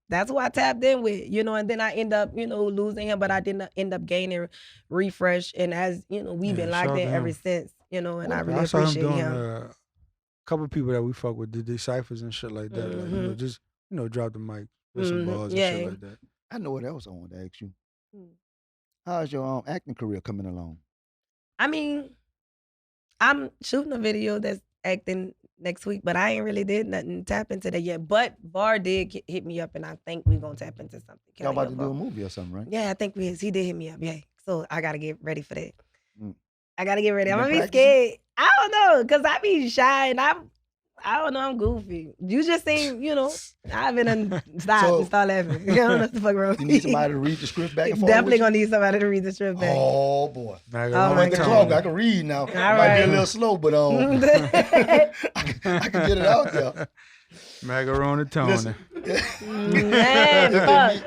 C: that's who I tapped in with, and then I end up, losing him, but I didn't end up gaining refresh. And as, we've been locked in ever since, and I really appreciate him.
B: A couple of people that we fuck with did ciphers and shit like that.
C: Mm-hmm.
B: Like, just, drop the mic with some balls and shit like that.
A: I know what else I want to ask you. How's your acting career coming along?
C: I mean, I'm shooting a video that's acting next week, but I ain't really did nothing tap into that yet. But VAR did hit me up, and I think we're gonna tap into something.
A: Y'all about to do a movie or something, right?
C: Yeah, I think he did hit me up. Yeah, so I gotta get ready for that.
A: Mm.
C: I gotta get ready. I'm gonna be scared. I don't know, cause I be shy and I don't know. I'm goofy. You just seem, I've been stop laughing. I don't know what the fuck wrong with
A: you need somebody to read the script back and forth.
C: Definitely gonna need somebody to read the script back.
A: Oh boy.
B: I
A: went to clock. I can read now.
C: All
A: might be a little slow, but I can get it out there.
B: Macaroni Tony.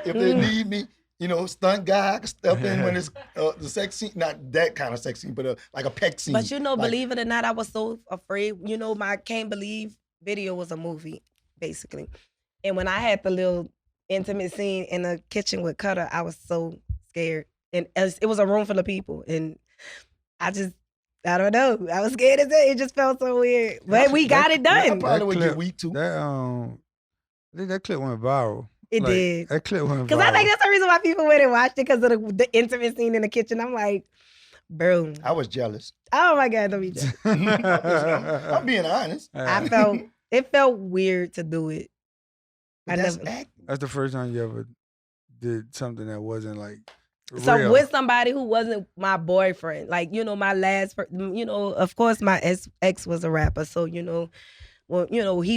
A: If they need me, stunt guy, I can step in when it's the sex scene, not that kind of sex scene, but like a peck scene.
C: But believe it or not, I was so afraid. My Can't Believe video was a movie, basically. And when I had the little intimate scene in the kitchen with Cutter, I was so scared. And it was a room full of people. And I don't know. I was scared as hell. It just felt so weird. But we got it done.
A: I probably would get weak too.
B: I think that clip went viral.
C: It did.
B: That clip went viral.
C: Because I think that's the reason why people went and watched it, because of the intimate scene in the kitchen. I'm like, bro.
A: I was jealous.
C: Oh my God, don't be jealous.
A: I'm being honest.
C: It felt weird to do it.
A: That's
B: the first time you ever did something that wasn't like
C: so
B: real.
C: With somebody who wasn't my boyfriend. Like, my last, of course my ex was a rapper. So, he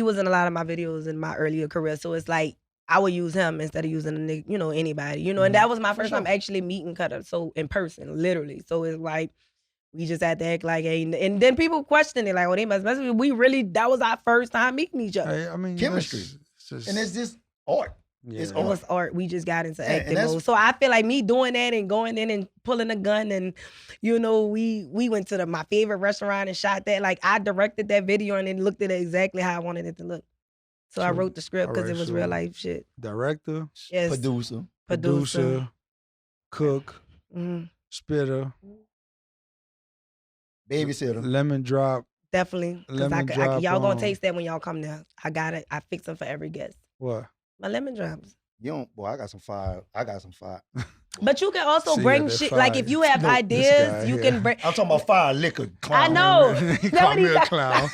C: was in a lot of my videos in my earlier career. So it's like, I would use him instead of using anybody, and that was my first time actually meeting Cutter, so in person, literally. So it's like, we just had to act like, hey, and then people question it, like, oh, they must mess with me. That was our first time meeting each other.
B: Hey, I mean,
A: chemistry. And it's just art.
B: Yeah.
A: It
C: was art. We just got into acting mode. So I feel like me doing that and going in and pulling a gun and, we went to my favorite restaurant and shot that. Like, I directed that video and then looked at it exactly how I wanted it to look. So I wrote the script because it was real life shit.
B: Director,
C: yes.
B: Producer, cook, spitter,
A: babysitter,
B: lemon drop.
C: Definitely. Because y'all gonna taste that when y'all come there. I got it. I fix them for every guest.
B: What?
C: My lemon drops.
A: I got some fire.
C: But you can also bring shit. Like, if you have ideas, you can bring.
A: I'm talking about fire liquor. Clown.
C: I know.
B: He called me a clown.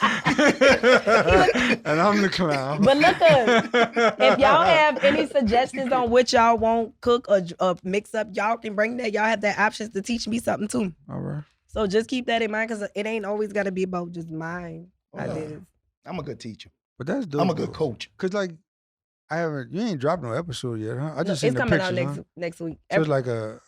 B: And I'm the clown.
C: But look, if y'all have any suggestions on what y'all want cook or mix up, y'all can bring that. Y'all have that options to teach me something too.
B: All right.
C: So just keep that in mind, because it ain't always got to be about just mine ideas.
A: I'm a good teacher.
B: But that's dope.
A: I'm a good coach.
B: Because, like, you ain't dropped no episode yet, huh? I just seen
C: it's
B: the
C: coming
B: pictures,
C: out next week.
B: So it's like a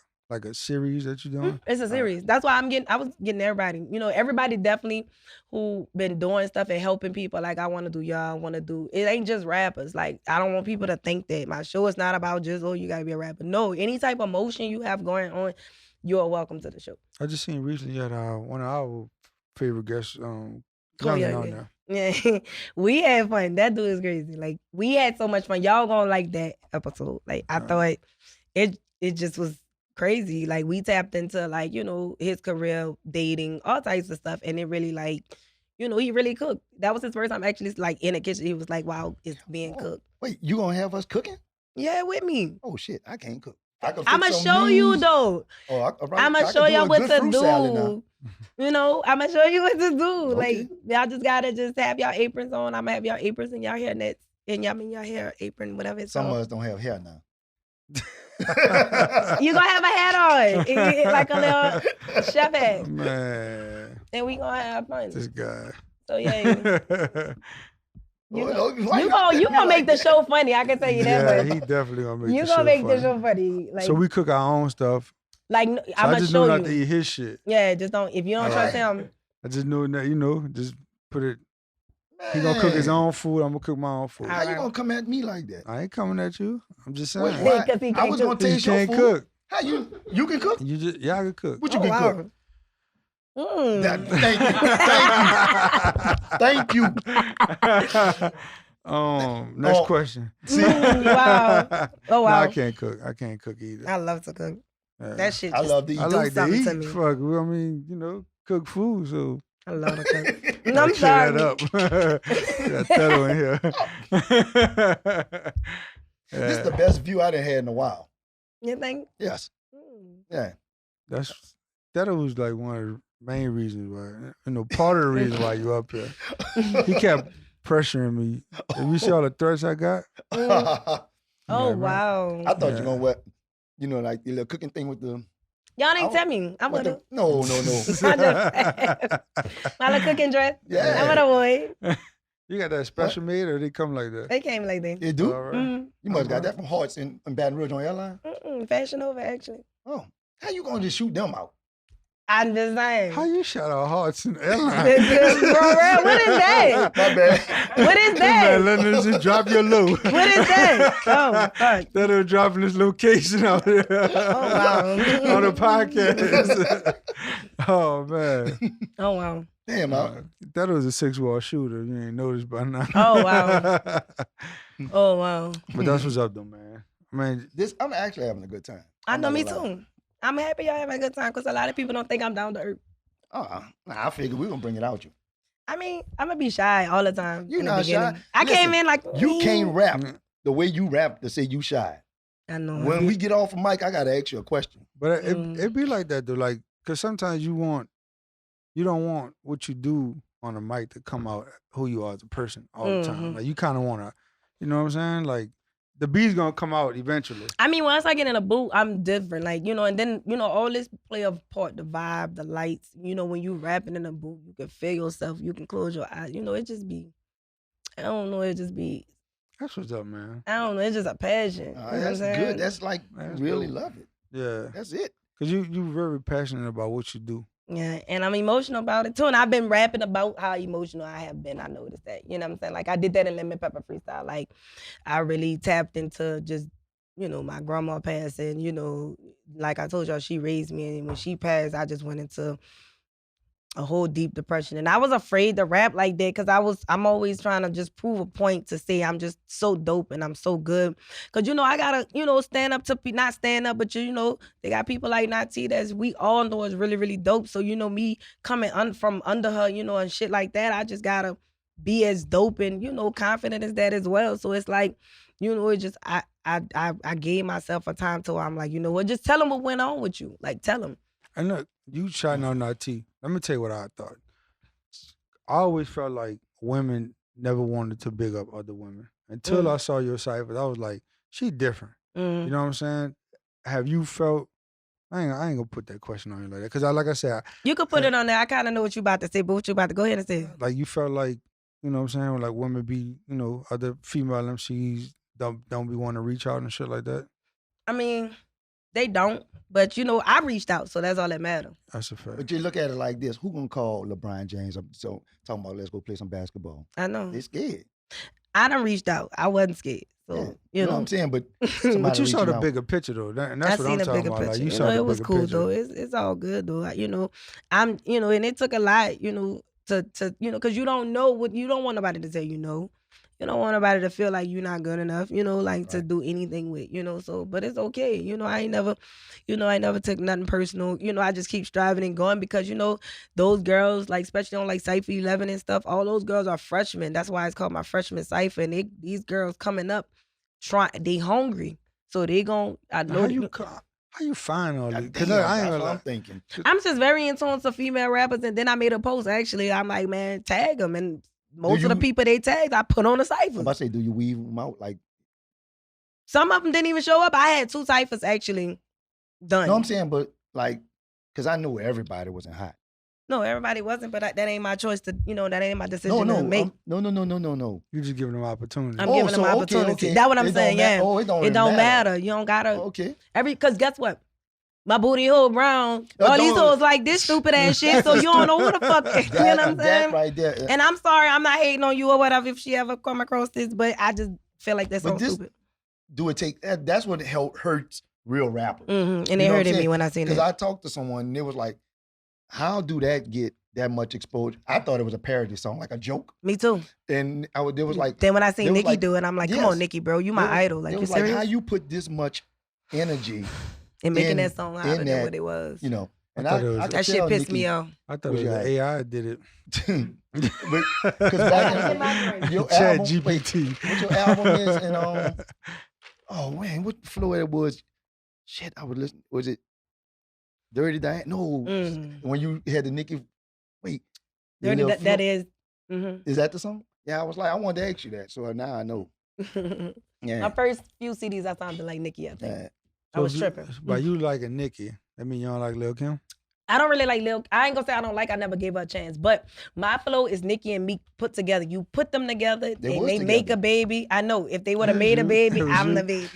B: series that you're doing?
C: It's a series. That's why I was getting everybody. Everybody definitely who been doing stuff and helping people. Like, I want to do y'all, want to do. It ain't just rappers. Like, I don't want people to think that my show is not about just, you got to be a rapper. No, any type of motion you have going on, you're welcome to the show.
B: I just seen recently you had one of our favorite guests, on there.
C: Yeah, we had fun. That dude is crazy. Like, we had so much fun. Y'all gonna like that episode. Like, I thought it just was crazy. Like, we tapped into, like, his career, dating, all types of stuff, and it really, like, he really cooked. That was his first time actually, like, in the kitchen. He was like, wow, it's being cooked.
A: Wait, you gonna have us cooking?
C: Yeah, with me.
A: Oh shit, I can't cook.
C: I'm gonna show you though. I'm gonna show y'all what to do. I'm gonna show you what to do. Okay. Like, y'all just gotta just have y'all aprons on. I'm gonna have y'all aprons and y'all hair nets and y'all hair apron, whatever it's
A: called.
C: Some
A: of us don't have hair now.
C: You gonna have a hat on, like a little chef hat.
B: Man.
C: And we gonna have fun.
B: This guy.
C: So yeah. You gonna make the show funny. I can tell you that.
B: Yeah, he definitely gonna make the show funny.
C: You gonna make the show funny. Like,
B: so we cook our own stuff.
C: Like
B: So
C: I'm
B: I
C: gonna
B: just know
C: show
B: not to
C: you.
B: eat his shit.
C: Yeah, just don't. If you don't trust him,
B: I just know that, just put it. He gonna cook his own food. I'm gonna cook my own food.
A: How you gonna come at me like that?
B: I ain't coming at you. I'm just saying.
A: Why?
C: 'Cause he
A: I was gonna
C: can't
A: taste your
B: can't
A: food.
B: cook.
A: How you can cook?
B: Yeah, I can cook.
A: What you can cook? Thank you.
B: Next question.
C: Wow. Oh wow.
B: No, I can't cook. I can't cook either.
C: I love to cook.
B: Yeah.
C: That shit.
A: I
C: Just,
A: love to eat.
B: I
C: do
B: like to
C: something
B: eat.
C: to me.
B: Fuck. Well, I mean, cook food. So
C: I love to cook. I'm
B: gotta
C: sorry.
B: clear that up. Got Teto in here.
A: This is the best view I done had in a while.
C: You think?
A: Yes. Yeah.
B: That was like one of the main reasons why, part of the reason why you up here. He kept pressuring me. Have you see all the threats I got?
C: Oh
B: Yeah,
C: wow.
A: I thought you were gonna what? Like the little cooking thing with the.
C: Y'all didn't tell me. I'm gonna.
A: No.
C: I just my little cooking dress.
A: Yeah.
C: I'm gonna avoid.
B: You got that special made or they come like that?
C: They came like that.
A: It do?
B: All right.
C: Mm-hmm.
A: You must got that from Hearts in Baton Rouge on airline.
C: Fashion over actually.
A: Oh, how you gonna just shoot them out?
C: I'm just saying.
B: How you shot our hearts in airline?
C: Bro, what is that?
A: My bad.
C: What is
B: Man,
C: that?
B: let them just drop your load.
C: What is that? Oh, fuck.
B: That are dropping this location out there
C: wow.
B: on the podcast. Oh man.
C: Oh, wow.
A: Damn,
B: That was a 6-wall shooter. You ain't noticed by now.
C: Oh, wow. Oh, wow.
B: But that's what's up though, man. I mean,
A: I'm actually having a good time.
C: I know, me
A: not gonna lie.
C: too. I'm happy y'all having a good time because a lot of people don't think I'm down to earth.
A: I figured we gonna bring it out you.
C: I mean, I'm going to be shy all the time.
A: You
C: in the
A: not shy.
C: beginning. I
A: Listen,
C: came in like,
A: You can't rap the way you rap to say you shy.
C: I know.
A: When we get off of mic, I gotta ask you a question.
B: but it be like that though, like, cause sometimes you don't want what you do on the mic to come out who you are as a person all the time. Like you kind of want to, you know what I'm saying? Like the beat's gonna come out eventually.
C: I mean, once I get in a booth, I'm different. Like, and then, all this play a part, the vibe, the lights. When you rapping in a booth, you can feel yourself. You can close your eyes. It just be, I don't know, it just be.
B: That's what's up, man.
C: I don't know, it's just a passion. You know what I'm
A: That's
C: saying?
A: good. That's like,
B: That's
A: really
B: dope.
A: love it.
B: Yeah.
A: That's it.
B: Cause you very passionate about what you do.
C: Yeah, and I'm emotional about it too. And I've been rapping about how emotional I have been. I noticed that. You know what I'm saying? Like I did that in Lemon Pepper Freestyle. Like I really tapped into just, my grandma passing, like I told y'all, she raised me. And when she passed, I just went into a whole deep depression. And I was afraid to rap like that because I'm always trying to just prove a point to say I'm just so dope and I'm so good. Because, I got to, stand up to, not stand up, but, they got people like Nati that we all know is really, really dope. So, me coming from under her, and shit like that, I just got to be as dope and, confident as that as well. So it's like, it just, I gave myself a time to where I'm like, what, just tell them what went on with you. Like, tell them.
B: And look, you shouting out Nati. Let me tell you what I thought. I always felt like women never wanted to big up other women. Until I saw your cyphers, I was like, she different. You know what I'm saying? Have you felt, I ain't gonna put that question on you like that. Cause like I said.
C: You could put it on there. I kind of know what you about to say, but what you about to go ahead and say.
B: Like you felt like, you know what I'm saying? Like women be, other female MCs don't be wanting to reach out and shit like that.
C: I mean, they don't. But, I reached out, so that's all that matters.
B: That's a fact.
A: But you look at it like this: who gonna call LeBron James up? So talking about let's go play some basketball.
C: I know.
A: They scared.
C: I done reached out. I wasn't scared. So
A: Yeah.
C: you know
A: what I'm saying? But
B: But you saw
A: reaching
B: the
A: out.
B: bigger picture though, and that's
C: I
B: what
C: seen
B: I'm
C: a
B: talking
C: bigger
B: about.
C: picture.
B: Like you saw the
C: It was
B: bigger
C: cool
B: picture.
C: though. It's all good though. I'm and it took a lot, to because you don't know what you don't want nobody to tell you no. You don't want nobody to feel like you're not good enough, like to do anything with, so, but it's okay. I ain't never took nothing personal. I just keep striving and going because, those girls, like, especially on like Cypher 11 and stuff, all those girls are freshmen. That's why it's called my freshman Cypher. And these girls coming up, they hungry. So they gon' I know.
B: How you find all this? Because
A: Damn,
B: I ain't
A: that's
B: gonna
A: what
B: lie.
A: I'm thinking.
C: I'm just very in tune to female rappers. And then I made a post, actually. I'm like, man, tag them. And most of the people they tagged, I put on the
A: I'm
C: Cypher.
A: about to say, do you weave them out? Like,
C: Some of them didn't even show up. I had 2 Cyphers actually done.
A: no, I'm saying, but like, because I knew everybody wasn't hot.
C: No, everybody wasn't, but that ain't my choice to, that ain't my decision to make.
A: No.
B: You just giving them opportunity.
C: I'm giving them opportunity. That's what I'm saying, yeah.
A: It don't
C: It don't
A: matter.
C: matter. You don't gotta,
A: Okay.
C: because guess what? My booty hole brown. All these hoes like this stupid ass shit, so you don't know who the fuck you know what I'm saying?
A: That right there.
C: And I'm sorry, I'm not hating on you or whatever if she ever come across this, but I just feel like that's so stupid.
A: Do it take that's what hurts real rappers.
C: And it hurted me when I seen it.
A: Because I talked to someone and it was like, how do that get that much exposure? I thought it was a parody song, like a joke.
C: Me too.
A: And it was like,
C: then when I seen Nicki do it, I'm like, come on, Nicki, bro, you my idol. Like, you serious?
A: Like, how you put this much energy
C: and making that song out of what it was.
A: You know, and
C: that shit pissed me off.
B: I thought it was AI did it.
A: Because back in your album, GPT. What your album is, and oh man, what flow it was? Shit, I would listen. Was it Dirty Diana? No, when you had the Nicki. Wait,
C: Dirty. That is.
A: Is that the song? Yeah, I was like, I wanted to ask you that, so now I know. Yeah,
C: my first few CDs, I sounded like Nicki. I think I was tripping.
B: But you like a Nicki? That mean you don't like Lil Kim?
C: I don't really like Lil. I ain't gonna say I don't like. I never gave her a chance. But my flow is Nicki and Meek put together. You put them together, and they make a baby. I know if they would have made a baby, I'm the baby.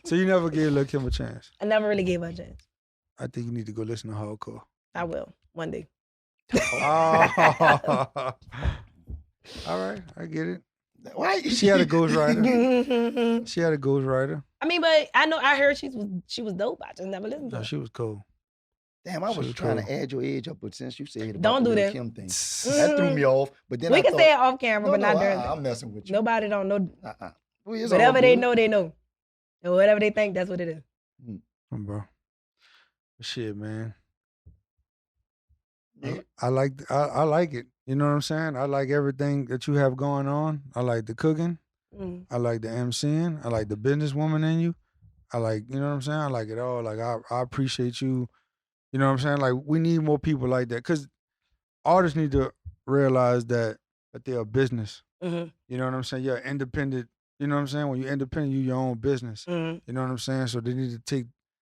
B: So you never gave Lil Kim a chance?
C: I never really gave her a chance.
B: I think you need to go listen to Hardcore.
C: I will one day.
B: All right, I get it.
A: Why?
B: She had a ghostwriter. She had a ghostwriter.
C: I mean, but I know I heard she was dope. I just never listened to her.
B: No, she was cool.
A: Damn, I was trying to add your age up, but since you said
C: don't do that.
A: Kim thing, that threw me off. But then
C: we can say it off camera, but not during.
A: I'm messing with you.
C: Nobody don't know.
A: Well,
C: whatever they know, they know. And whatever they think, that's what it is.
B: Bro, shit, man. I like it. You know what I'm saying? I like everything that you have going on. I like the cooking. I like the MCing. I like the businesswoman in you. I like, you know what I'm saying? I like it all. Like, I appreciate you. You know what I'm saying? Like, we need more people like that. Because artists need to realize that they're a business. You know what I'm saying? You're independent. You know what I'm saying? When you're independent, you're your own business. You know what I'm saying? So they need to take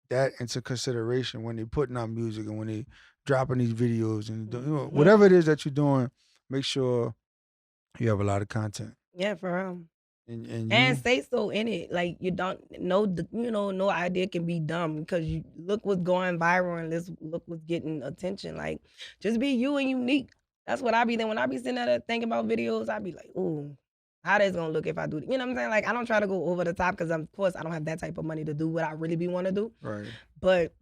B: that into consideration when they're putting out music and when they dropping these videos and whatever it is that you're doing, make sure you have a lot of content.
C: Yeah, for real. And say so in it. Like, you don't know, no idea can be dumb because you look what's going viral and look what's getting attention. Like, just be you and unique. That's what I be then. When I be sitting there thinking about videos, I be like, ooh, how that's gonna look if I do it. You know what I'm saying? Like, I don't try to go over the top because, of course, I don't have that type of money to do what I really be want to do.
B: Right.
C: But,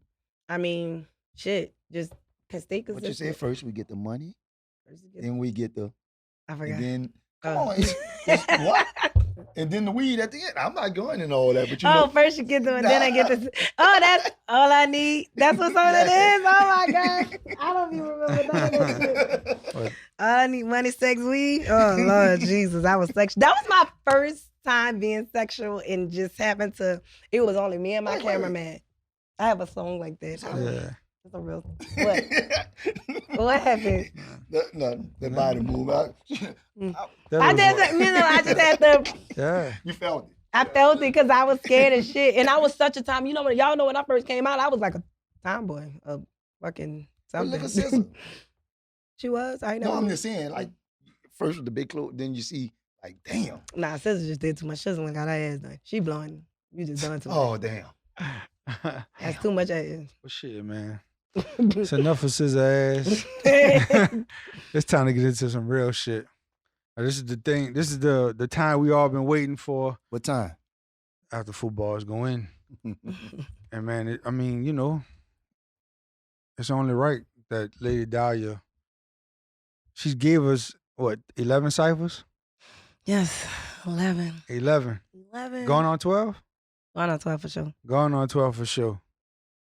C: I mean, shit, just stay consistent.
A: What you say first, we get the money, then we get the...
C: I forgot.
A: And then, come on, it's what? And then the weed at the end. I'm not going in all that, but you know.
C: First you get the, then I get the. Oh, that's all I need. That's what some of it is. Oh my God, I don't even remember none of that shit. All I need money, sex, weed. Oh Lord Jesus, I was sexual. That was my first time being sexual and just happened to. It was only me and my cameraman. I have a song like that.
B: Yeah.
C: It's a real. What? What happened?
A: Nothing. The body move out.
C: I just had to.
B: Yeah.
A: You felt it.
C: I felt it because I was scared as shit. And I was such a time. You know what? Y'all know when I first came out, I was like a tomboy. A fucking something.
A: Look at SZA.
C: She was? I know.
A: No, I'm just saying, like, first with the big clothes, then you see, like, damn.
C: Nah, SZA just did too much. SZA got her ass done. She blowing. You just done too much.
A: Oh, damn.
C: That's too much ass.
B: Well, shit, man. It's enough of SZA ass. It's time to get into some real shit. Now, this is the thing. This is the time we all been waiting for.
A: What time?
B: After football is going. And man, I mean, you know, it's only right that Lady Dahlia, she gave us, what, 11 ciphers?
C: Yes, 11.
B: 11.
C: 11.
B: Going on 12?
C: Going on 12 for sure.
B: Going on 12 for sure.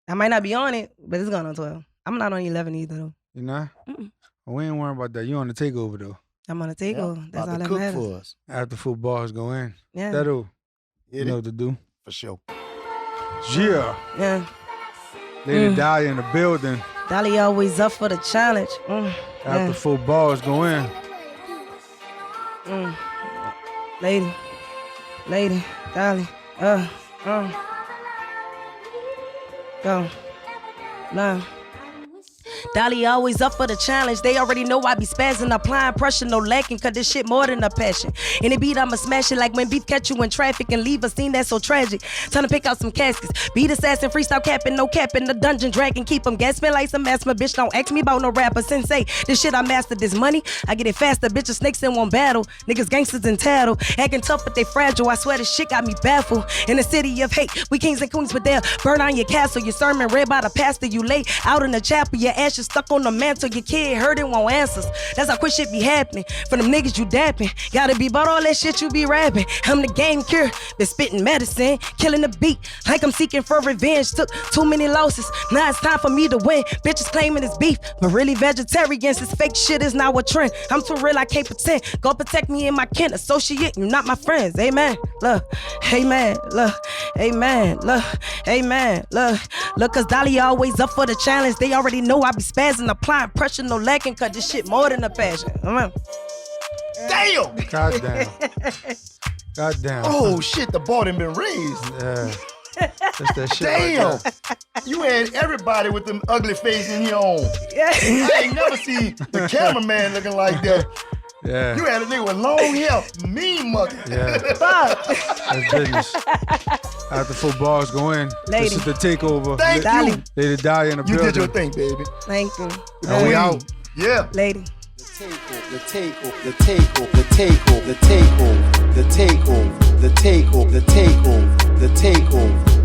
C: I might not be on it, but it's going on 12. I'm not on 11 either, though.
B: You know? We ain't worrying about that. You on the takeover, though.
C: I'm on the takeover. That's all that
A: cook
C: matters.
A: for us.
B: After footballs go in.
C: Yeah.
B: That'll, you know what to do.
A: For sure.
B: Yeah.
C: Yeah.
B: Lady Dahlia in the building.
C: Dahlia always up for the challenge.
B: After footballs go in.
C: Lady Dahlia. Go. Now. Dolly always up for the challenge. They already know I be spazzing, applying pressure, no lacking, cause this shit more than a passion. Any beat, I'ma smash it like when beef catch you in traffic and leave a scene that's so tragic. Time to pick out some caskets. Beat assassin, freestyle capping, no cap in the dungeon dragon. Keep them gasping like some asthma, bitch. Don't ask me about no rapper. Sensei, this shit I mastered, this money, I get it faster. Bitches, snakes in one battle. Niggas, gangsters and tattle. Acting tough, but they fragile. I swear this shit got me baffled. In the city of hate, we kings and queens, but they'll burn on your castle. Your sermon read by the pastor. You lay out in the chapel. Your ashes stuck on the mantle. Your kid heard it, won't answers. That's how quick shit be happening. For them niggas you dapping. Gotta be about all that shit you be rapping. I'm the game cure. Been spitting medicine. Killing the beat like I'm seeking for revenge. Took too many losses. Now it's time for me to win. Bitches claiming it's beef, but really vegetarians. This fake shit is now a trend. I'm too real, I can't pretend. Go protect me and my kin. Associate, you not my friends. Amen. Look, amen. Look, amen. Look, amen. Look, cause Dolly always up for the challenge. They already know I be spazzing, applying pressure, no lacking, cause this shit more than a passion.
A: Damn!
B: God damn.
A: Oh shit, the bar done been raised.
B: Yeah. That's that shit.
A: Damn!
B: Right
A: You had everybody with them ugly face in your own.
C: Yeah.
A: I ain't never seen the cameraman looking like that.
B: Yeah.
A: You had a nigga with long hair, mean mugger.
B: Yeah. That's business. After footballs go in,
C: Lady.
B: this is the takeover.
A: Thank you.
B: Lady Dahlia in the
A: You
B: building.
A: did your thing, baby.
C: Thank you.
B: Are we out?
A: Yeah.
C: Lady.
D: The takeover, the takeover, the takeover, the takeover, the takeover, the takeover, the takeover, the takeover.